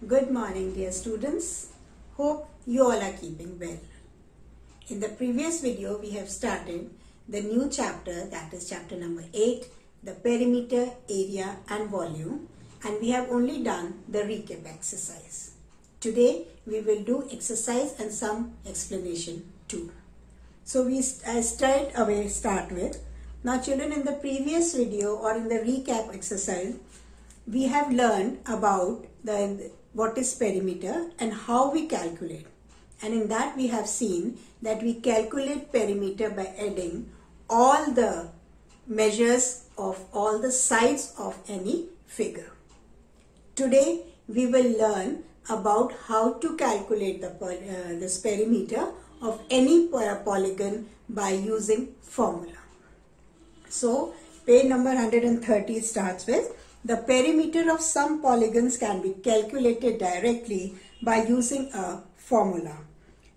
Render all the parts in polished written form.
Good morning, dear students. Hope you all are keeping well. In the previous video, we have started the new chapter, that is chapter number 8, the perimeter, area and volume, and we have only done the recap exercise. Today, we will do exercise and some explanation too. So I start with, now children, in the previous video or in the recap exercise, we have learned about what is perimeter and how we calculate. And in that we have seen that we calculate perimeter by adding all the measures of all the sides of any figure. Today we will learn about how to calculate this perimeter of any polygon by using formula. So page number 130 starts with, the perimeter of some polygons can be calculated directly by using a formula.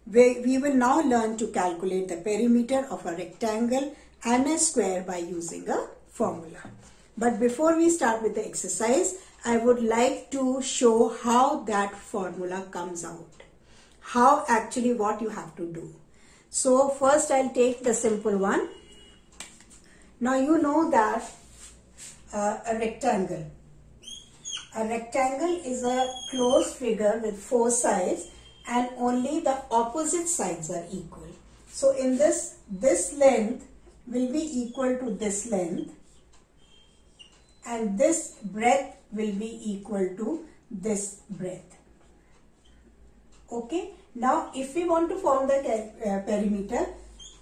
We will now learn to calculate the perimeter of a rectangle and a square by using a formula. But before we start with the exercise, I would like to show how that formula comes out. How actually what you have to do. So first I'll take the simple one. Now you know that a rectangle. A rectangle is a closed figure with four sides and only the opposite sides are equal. So in this length will be equal to this length and this breadth will be equal to this breadth. Okay. Now if we want to form the perimeter,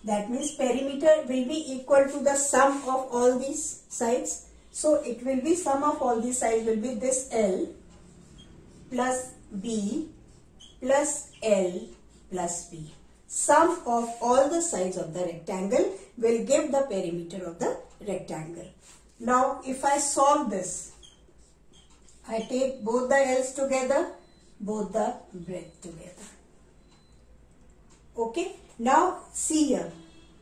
that means perimeter will be equal to the sum of all these sides. So it will be sum of all these sides will be this L plus B plus L plus B. Sum of all the sides of the rectangle will give the perimeter of the rectangle. Now if I solve this, I take both the L's together, both the breadth together. Okay. Now see here.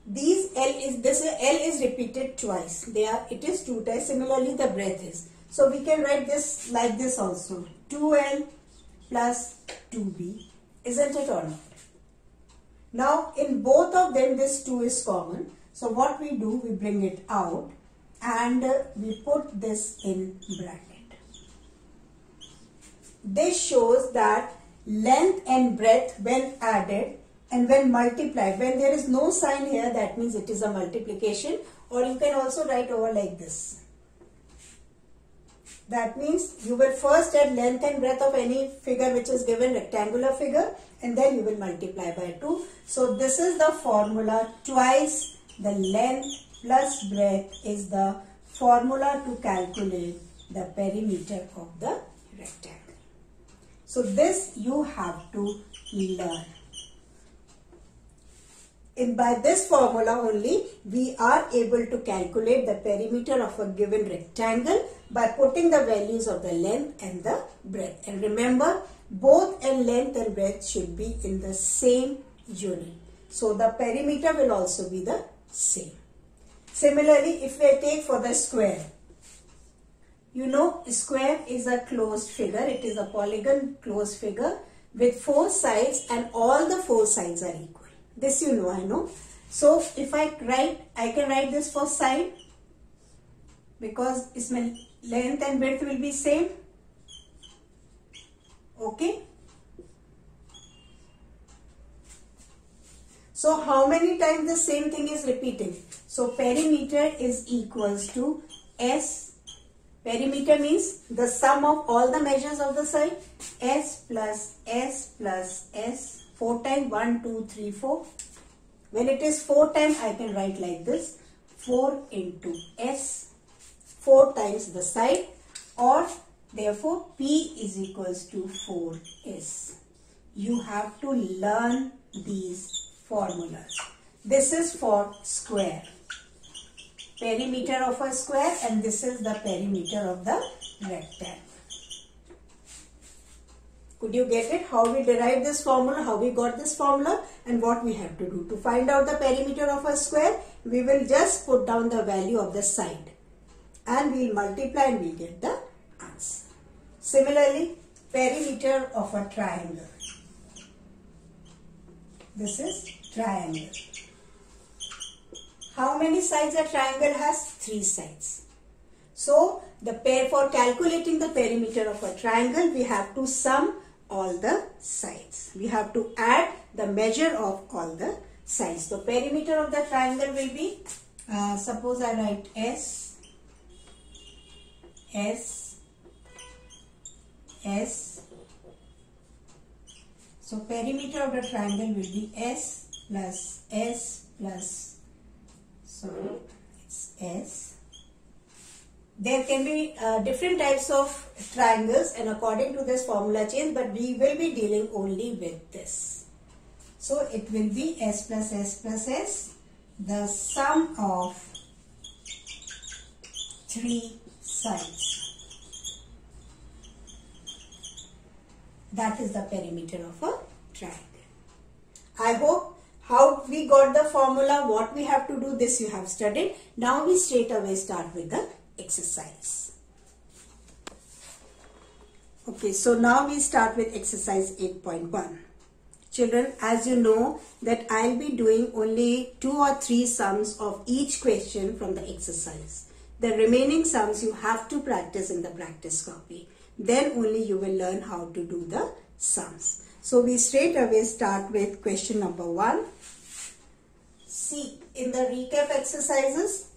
This L is repeated twice. It is 2 times. Similarly, the breadth is. So we can write this like this also. 2L plus 2B. Isn't it or not? Now in both of them this 2 is common. So what we do, we bring it out and we put this in bracket. This shows that length and breadth when added and when multiplied, when there is no sign here, that means it is a multiplication, or you can also write over like this. That means you will first add length and breadth of any figure which is given, rectangular figure, and then you will multiply by 2. So this is the formula, twice the length plus breadth is the formula to calculate the perimeter of the rectangle. So this you have to learn. By this formula only, we are able to calculate the perimeter of a given rectangle by putting the values of the length and the breadth. And remember, both length and breadth should be in the same unit. So the perimeter will also be the same. Similarly, if we take for the square, you know square is a closed figure. It is a polygon closed figure with four sides and all the four sides are equal. This you know, I know. So if I can write this for side because its length and breadth will be same. Okay. So how many times the same thing is repeating? So perimeter is equals to S. Perimeter means the sum of all the measures of the side. S plus S plus S. 4 times, 1, 2, 3, 4. When it is 4 times, I can write like this. 4 into S. 4 times the side, or therefore P is equals to 4S. You have to learn these formulas. This is for square. Perimeter of a square, and this is the perimeter of the rectangle. Could you get it? How we derived this formula, how we got this formula, and what we have to do. To find out the perimeter of a square, we will just put down the value of the side and we will multiply and we will get the answer. Similarly, perimeter of a triangle. This is triangle. How many sides a triangle has? 3 sides. So, for calculating the perimeter of a triangle, we have to sum all the sides. We have to add the measure of all the sides. So, perimeter of the triangle will be, suppose I write S, S, S. So, perimeter of the triangle will be S plus S plus, so it's S. There can be different types of triangles, and according to this formula change, but we will be dealing only with this. So it will be S plus S plus S, the sum of 3 sides. That is the perimeter of a triangle. I hope how we got the formula, what we have to do, this you have studied. Now we straight away start with the exercise. Okay, so now we start with exercise 8.1. Children, as you know that I will be doing only 2 or 3 sums of each question from the exercise. The remaining sums you have to practice in the practice copy. Then only you will learn how to do the sums. So we straight away start with question number 1. See, in the recap exercises,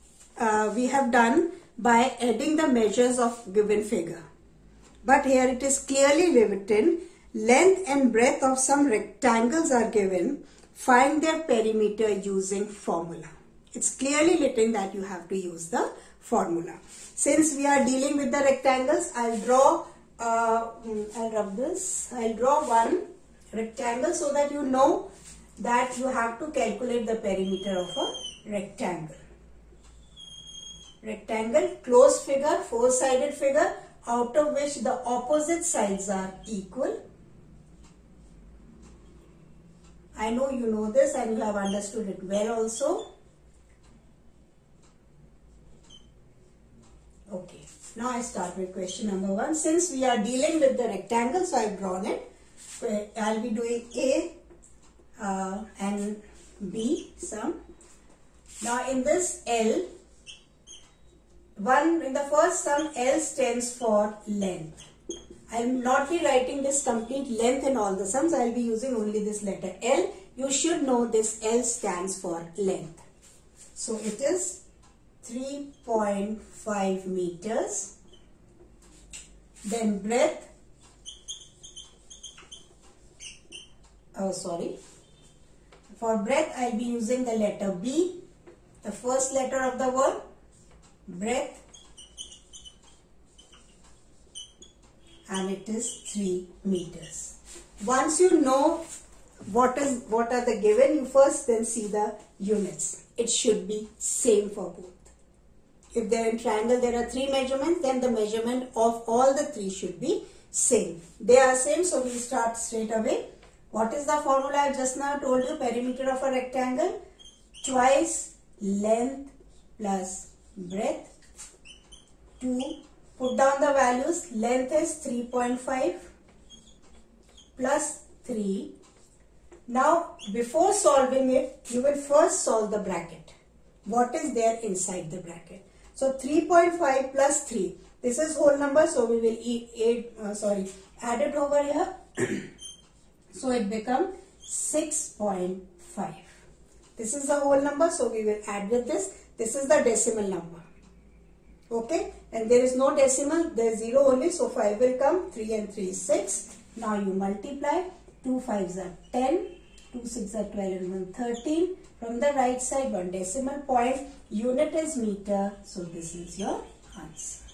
we have done by adding the measures of given figure. But here it is clearly written, length and breadth of some rectangles are given. Find their perimeter using formula. It's clearly written that you have to use the formula. Since we are dealing with the rectangles, I'll draw, I'll rub this. I'll draw one rectangle so that you know that you have to calculate the perimeter of a rectangle. Rectangle, closed figure, 4-sided figure, out of which the opposite sides are equal. I know you know this and you have understood it well also. Okay, now I start with question number 1. Since we are dealing with the rectangle, so I have drawn it. I'll be doing A and B sum. Now in this L, in the first sum, L stands for length. I will not be writing this complete length in all the sums. I will be using only this letter L. You should know this L stands for length. So it is 3.5 meters. Then breadth. Oh, sorry. For breadth, I will be using the letter B, the first letter of the word. Breadth, and it is 3 meters. Once you know what are the given, you first then see the units. It should be same for both. If they are in triangle, there are 3 measurements, then the measurement of all the 3 should be same. They are same, so we start straight away. What is the formula I just now told you? Perimeter of a rectangle, twice length plus breadth. 2, put down the values. Length is 3.5 plus 3. Now before solving it, you will first solve the bracket. What is there inside the bracket? So 3.5 plus 3. This is whole number, so we will add it over here. So it becomes 6.5. This is the whole number, so we will add with this. This is the decimal number. Okay, and there is no decimal, there is 0 only, so 5 will come. 3 and 3 is 6. Now you multiply. 2 5s are 10, 2 6 are 12 and 1 13. From the right side, 1 decimal point. Unit is meter, so this is your answer.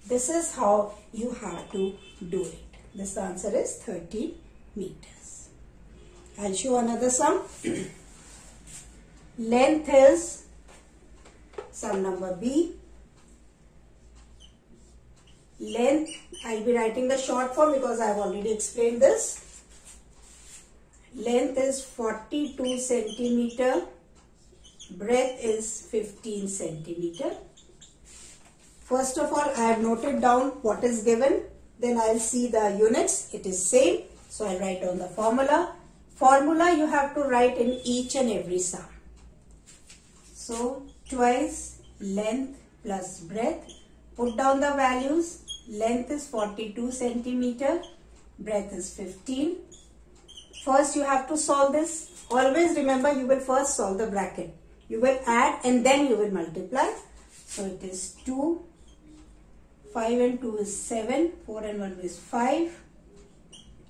This is how you have to do it. This answer is 30 meters. I'll show another sum. Length is sum number B. Length, I'll be writing the short form because I have already explained this. Length is 42 centimeter. Breadth is 15 centimeter. First of all, I have noted down what is given. then I'll see the units. It is same. So I'll write down the formula. Formula you have to write in each and every sum. So twice length plus breadth. Put down the values. Length is 42 centimeter. Breadth is 15. First you have to solve this. Always remember, you will first solve the bracket. You will add and then you will multiply. So it is 2. 5 and 2 is 7. 4 and 1 is 5.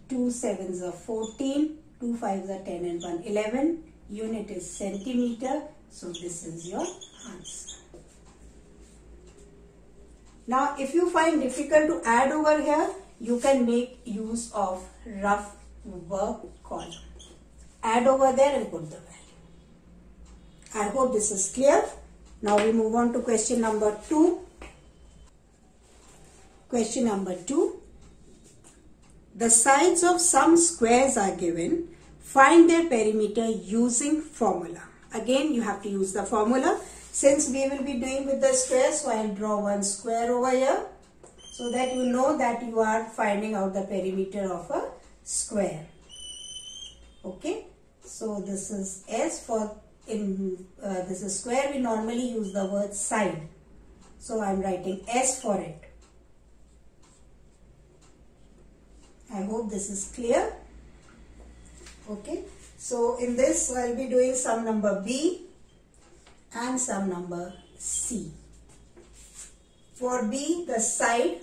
2 7s are 14. 2 5s are 10 and 1 11. Unit is centimeter. So this is your answer. Now if you find difficult to add over here, you can make use of rough work column. Add over there and put the value. I hope this is clear. Now we move on to question number 2. Question number 2. The sides of some squares are given. Find their perimeter using formula. Again, you have to use the formula. Since we will be doing with the square, so I will draw one square over here, so that you know that you are finding out the perimeter of a square. Okay. So this is S for, this is square, we normally use the word side. So I am writing S for it. I hope this is clear. Okay. So in this I will be doing sum number B and sum number C. For B, the side,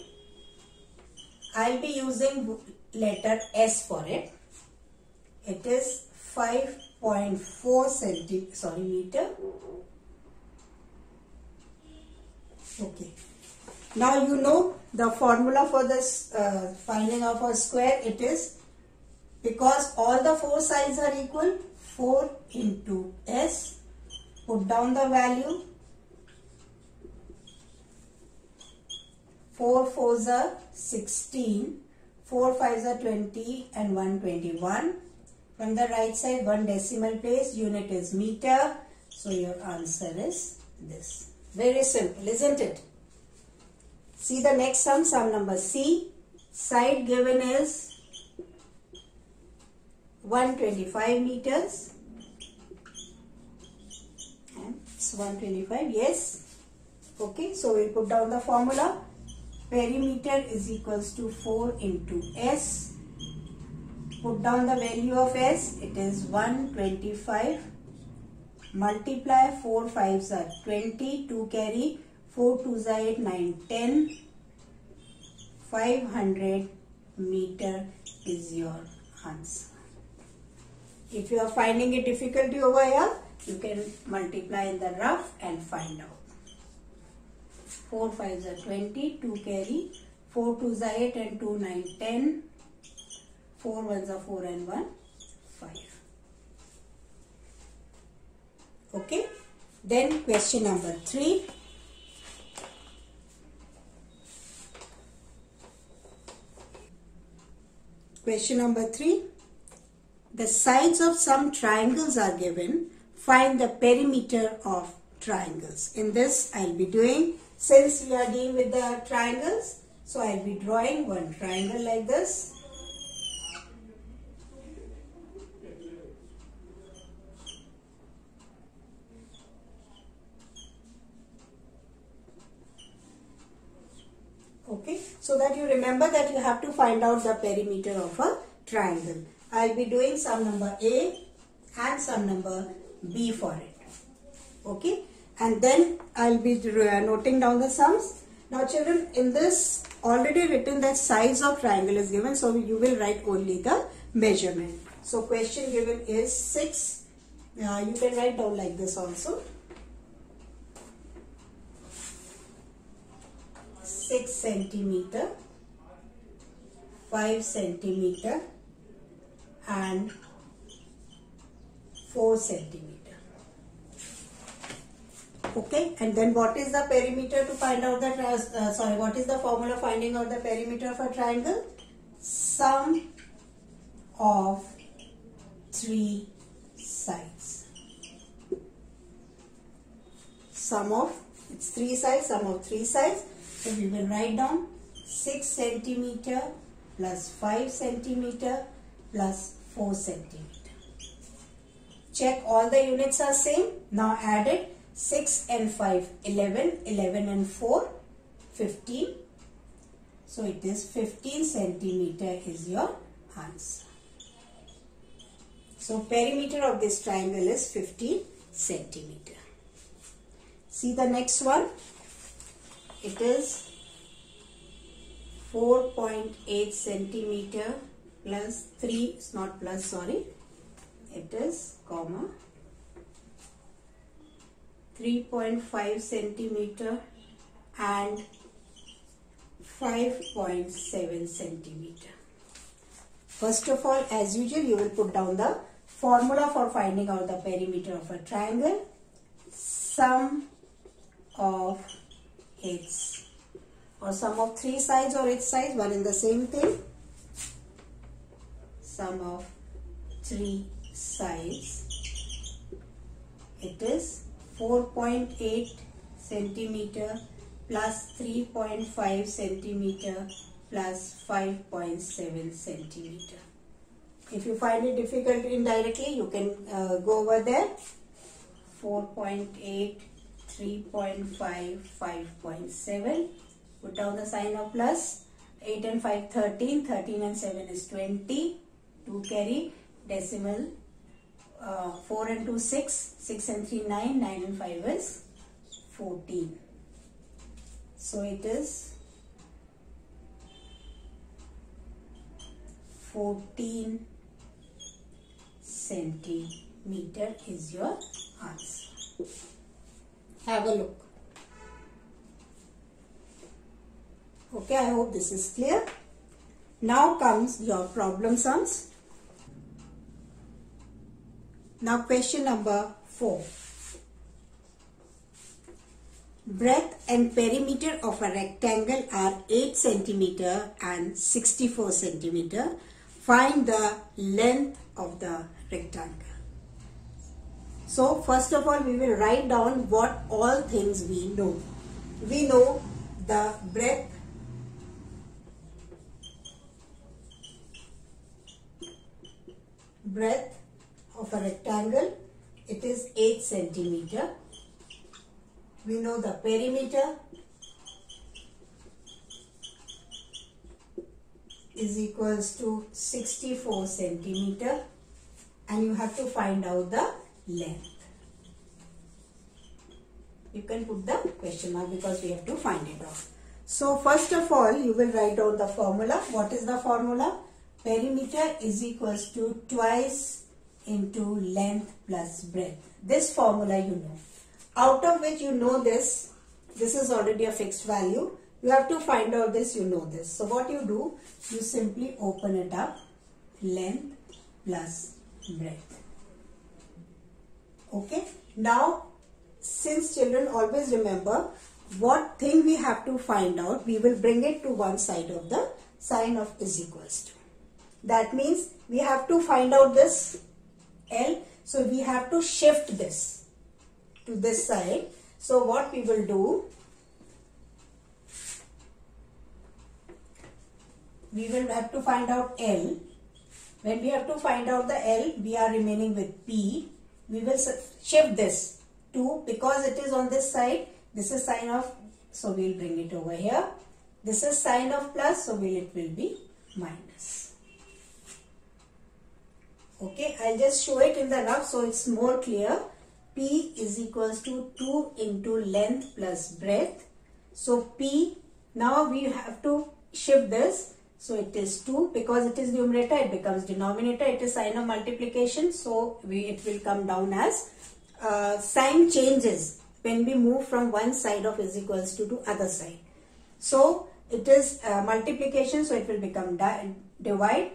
I will be using letter S for it. It is 5.4 meter. Okay. Now you know the formula for this finding of a square. It is, because all the four sides are equal, 4 into S. Put down the value. 4 4s are 16. 4 5s are 20 and 1 21. From the right side, one decimal place. Unit is meter. So your answer is this. Very simple, isn't it? See the next sum, sum number C. Side given is 125 meters. And it's 125, yes. Okay, so we'll put down the formula. Perimeter is equals to 4 into S. Put down the value of S. It is 125. Multiply 4 5s are 20. 2 carry. 4 2s are 8, 9, 10. 500 meter is your answer. If you are finding a difficulty over here, you can multiply in the rough and find out. 4 5s are 20, 2 carry, 4 2s are 8 and 2 9 10, 4 1s are 4 and 1 5. Okay. Then question number 3. Question number 3. The sides of some triangles are given. Find the perimeter of triangles. In this I will be doing, since we are dealing with the triangles, so I will be drawing one triangle like this. Okay, so that you remember that you have to find out the perimeter of a triangle. I will be doing sum number A and sum number B for it. Okay, and then I will be noting down the sums. Now children, in this already written that size of triangle is given, so you will write only the measurement. So question given is 6. You can write down like this also. 6 centimeter, 5 centimeter and 4 centimeter. Okay, and then what is the perimeter to find out the what is the formula finding out the perimeter of a triangle? Sum of 3 sides. Sum of, it's 3 sides, sum of 3 sides. So we will write down 6 centimeter plus 5 centimeter plus 4 centimeter. Check all the units are same. Now add it. 6 and 5, 11, 11 and 4, 15. So it is 15 centimeter is your answer. So perimeter of this triangle is 15 centimeter. See the next one. It is 4.8 centimeter plus 3, it's not plus, sorry. It is comma 3.5 centimeter and 5.7 centimeter. First of all, as usual, you will put down the formula for finding out the perimeter of a triangle. Sum of its, or sum of 3 sides or its sides, one in the same thing. Sum of 3 sides. It is 4.8 centimeter plus 3.5 centimeter plus 5.7 centimeter. If you find it difficult indirectly, you can go over there. 4.8, 3.5, 5.7. Put down the sign of plus. 8 and 5, 13. 13 and 7 is 20. 2 carry. Decimal. 4 and 2, 6. 6 and 3, 9. 9 and 5 is 14. So it is 14 centimeter is your answer. Have a look. Okay, I hope this is clear. Now comes your problem sums. Now question number 4. Breadth and perimeter of a rectangle are 8 centimeter and 64 centimeter. Find the length of the rectangle. So first of all, we will write down what all things we know. We know the breadth, of a rectangle. It is 8 centimeter. We know the perimeter is equals to 64 centimeter, and you have to find out the length. You can put the question mark because we have to find it out. So first of all, you will write down the formula. What is the formula? Perimeter is equals to twice into length plus breadth. This formula you know. Out of which you know this is already a fixed value. You have to find out this, you know this. So what you do, you simply open it up, length plus breadth. Okay. Now, since children always remember what thing we have to find out, we will bring it to one side of the sign of is equals to. That means we have to find out this L. So we have to shift this to this side. So what we will do, we will have to find out L. When we have to find out the L, we are remaining with P. We will shift this to, because it is on this side, this is sign of, so we will bring it over here. This is sign of plus, so it will be minus. Okay, I'll just show it in the rough so it's more clear. P is equals to 2 into length plus breadth. So P, now we have to shift this. So it is 2, because it is numerator, it becomes denominator. It is sign of multiplication, so it will come down as sign changes when we move from one side of is equals to other side. So it is multiplication, so it will become divide.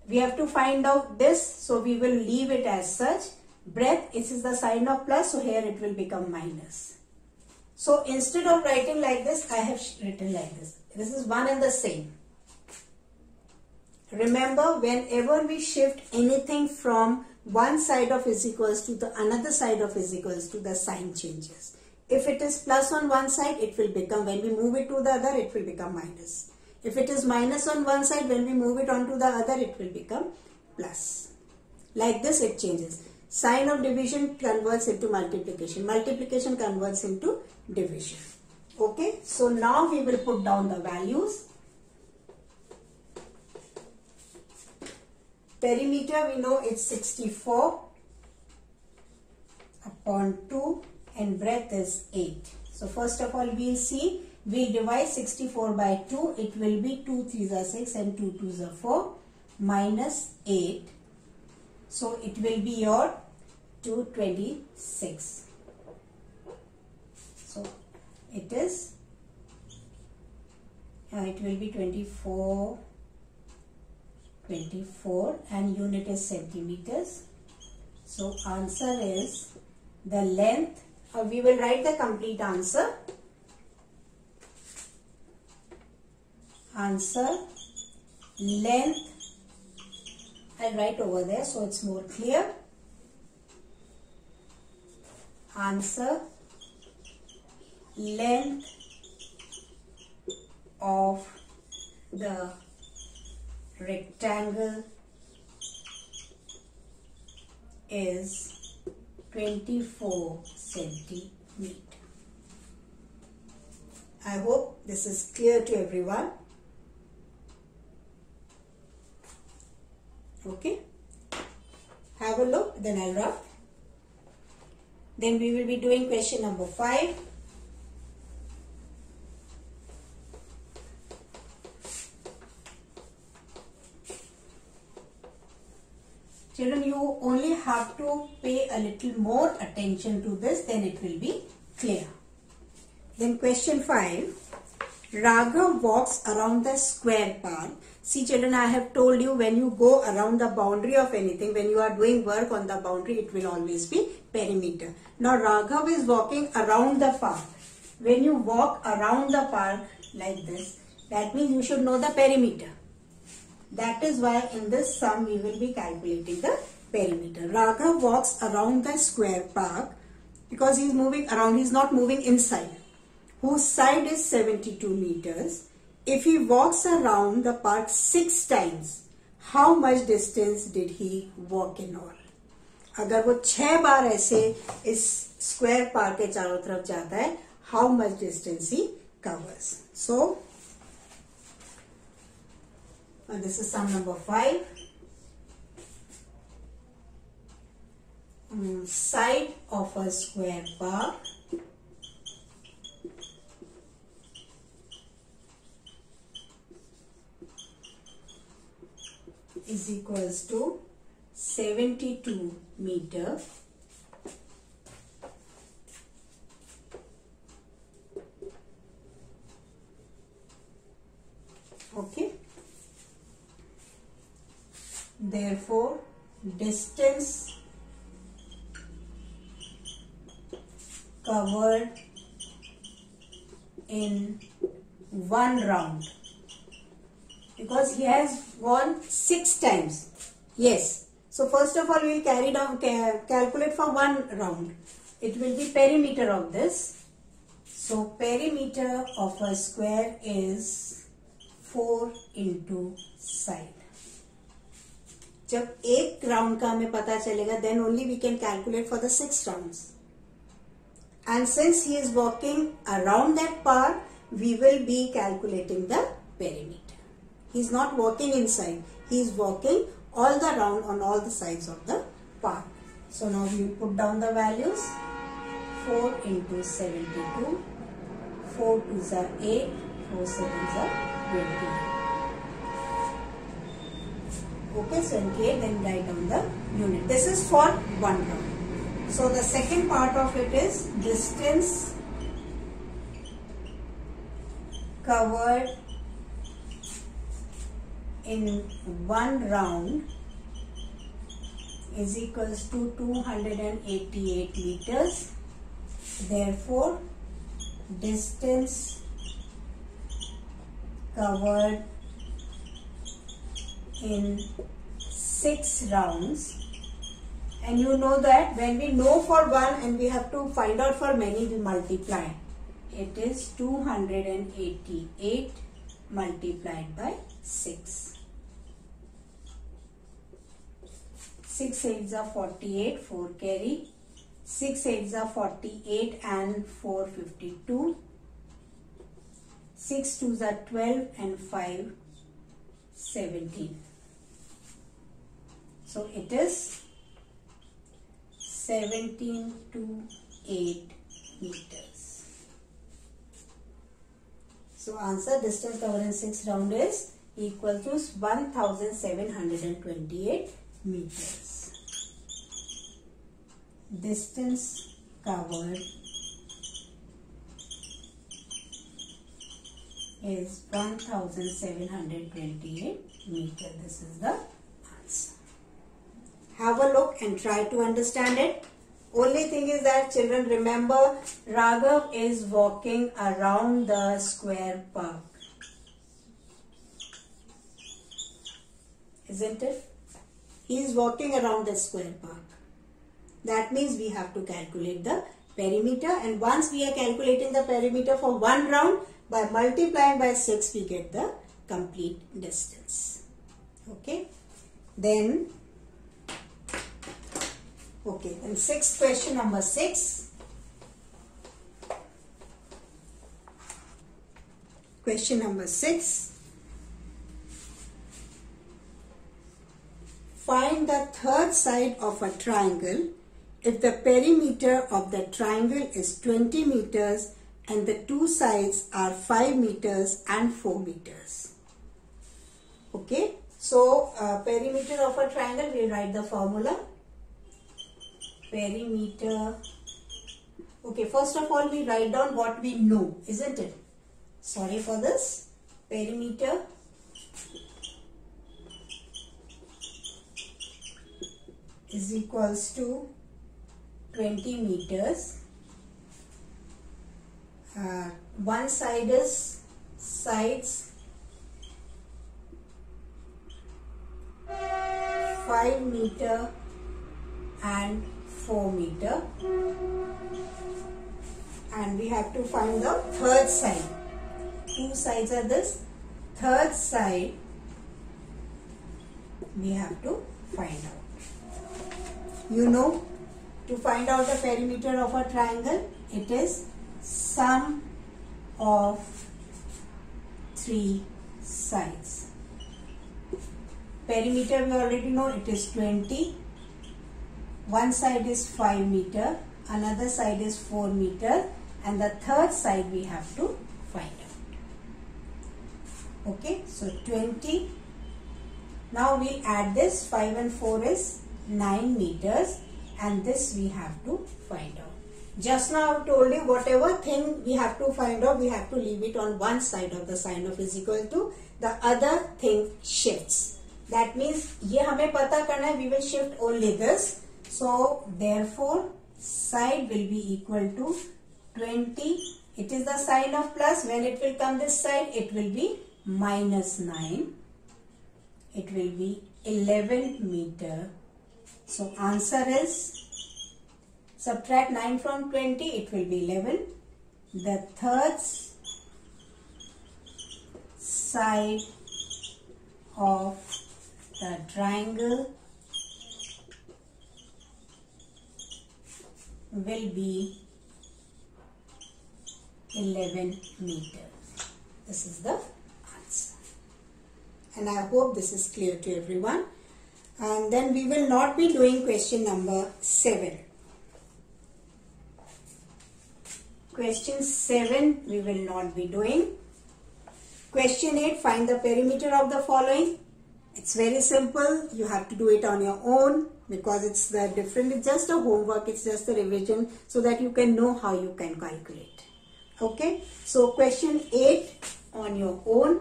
We have to find out this, so we will leave it as such. Breadth, this is the sign of plus, so here it will become minus. So instead of writing like this, I have written like this. This is one and the same. Remember, whenever we shift anything from one side of is equals to the another side of is equals to, the sign changes. If it is plus on one side, it will become, when we move it to the other, it will become minus. If it is minus on one side, when we move it on to the other, it will become plus. Like this it changes. Sign of division converts into multiplication. Multiplication converts into division. Okay, so now we will put down the values. Perimeter, we know it's 64 upon 2 and breadth is 8. So first of all we'll see, we'll divide 64 by 2. It will be 2 3s are 6 and 2 2s are 4 minus 8. So it will be your 226. So it is, it will be 24 and unit is centimeters. So answer is the length, we will write the complete answer. Answer, length, I'll write over there so it's more clear. Answer, length of the rectangle is 24 centimeter. I hope this is clear to everyone. Okay, have a look, then I'll rub. Then we will be doing question number 5. Children, you only have to pay a little more attention to this, then it will be clear. Then question 5. Raghav walks around the square park. See children, I have told you when you go around the boundary of anything, when you are doing work on the boundary, it will always be perimeter. Now Raghav is walking around the park. When you walk around the park like this, that means you should know the perimeter. That is why in this sum we will be calculating the perimeter. Raghav walks around the square park because he is moving around, he is not moving inside, whose side is 72 meters. If he walks around the park 6 times, how much distance did he walk in all? अगर वो 6 बार ऐसे इस square park के चारों तरफ जाता है, how much distance he covers? So, this is sum number 5. Side of a square park is equals to 72 meter okay. Therefore, distance covered in one round, because he has gone 6 times. Yes. So first of all, we will carry down, calculate for one round. It will be perimeter of this. So perimeter of a square is 4 into side. जब एक round का हमें पता चलेगा, then only we can calculate for the 6 rounds. And since he is walking around that park, we will be calculating the perimeter. He is not walking inside. He is walking all the round on all the sides of the park. So now we will put down the values. 4 into 72. 4 2s are 8. 4 7s are 28. Okay, 28. Then write down the unit. This is for one round. So the second part of it is distance covered in one round is equals to 288 meters. Therefore, distance covered in 6 rounds. And you know that when we know for one and we have to find out for many, we multiply. It is 288 multiplied by 6. 6 8s are 48, 4 carry. 6 8s are 48 and 4 52. 6 2s are 12 and 5 17. So it is 17 to 8 meters. So answer, distance covered in 6 round is equal to 1728 meters. Distance covered is 1728 meters. This is the answer. Have a look and try to understand it. Only thing is that children, remember, Raghav is walking around the square park. Isn't it? He is walking around the square park. That means we have to calculate the perimeter, and once we are calculating the perimeter for one round, by multiplying by 6 we get the complete distance. Okay. Then sixth question, number 6. Question number 6. Find the third side of a triangle if the perimeter of the triangle is 20 meters and the two sides are 5 meters and 4 meters. Okay. So, perimeter of a triangle, we write the formula. Perimeter. Okay, first of all we write down what we know, isn't it? Sorry for this. Perimeter is equals to 20 meters. One side is sides 5 meter and 4 meter, and we have to find the third side. Two sides are this. Third side we have to find out. You know, to find out the perimeter of a triangle, it is sum of 3 sides. Perimeter we already know, it is 20. One side is 5 meter, another side is 4 meter, and the third side we have to find out. Okay, so 20. Now we add this, 5 and 4 is 9 meters, and this we have to find out. Just now I told you, whatever thing we have to find out, we have to leave it on one side of the sign of is equal to, the other thing shifts. That means, ये हमें पता करना है, we will shift only this. So, therefore, side will be equal to 20. It is the sign of plus. When it will come this side, it will be minus 9. It will be 11 meter. So, answer is, subtract 9 from 20, it will be 11. The third side of the triangle will be 11 meters. This is the answer. And I hope this is clear to everyone. And then we will not be doing question number 7. Question 7 we will not be doing. Question 8, find the perimeter of the following. It's very simple. You have to do it on your own because it's the different. It's just a homework. It's just a revision so that you can know how you can calculate. Okay. So question 8 on your own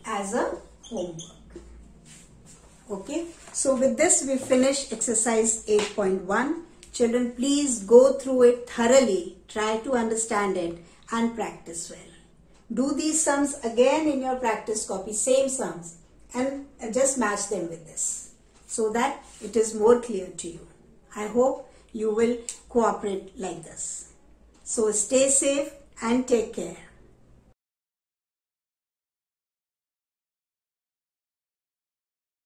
as a homework. Okay. So with this we finish exercise 8.1. Children, please go through it thoroughly. Try to understand it and practice well. Do these sums again in your practice copy, same sums, and just match them with this so that it is more clear to you. I hope you will cooperate like this. So stay safe and take care.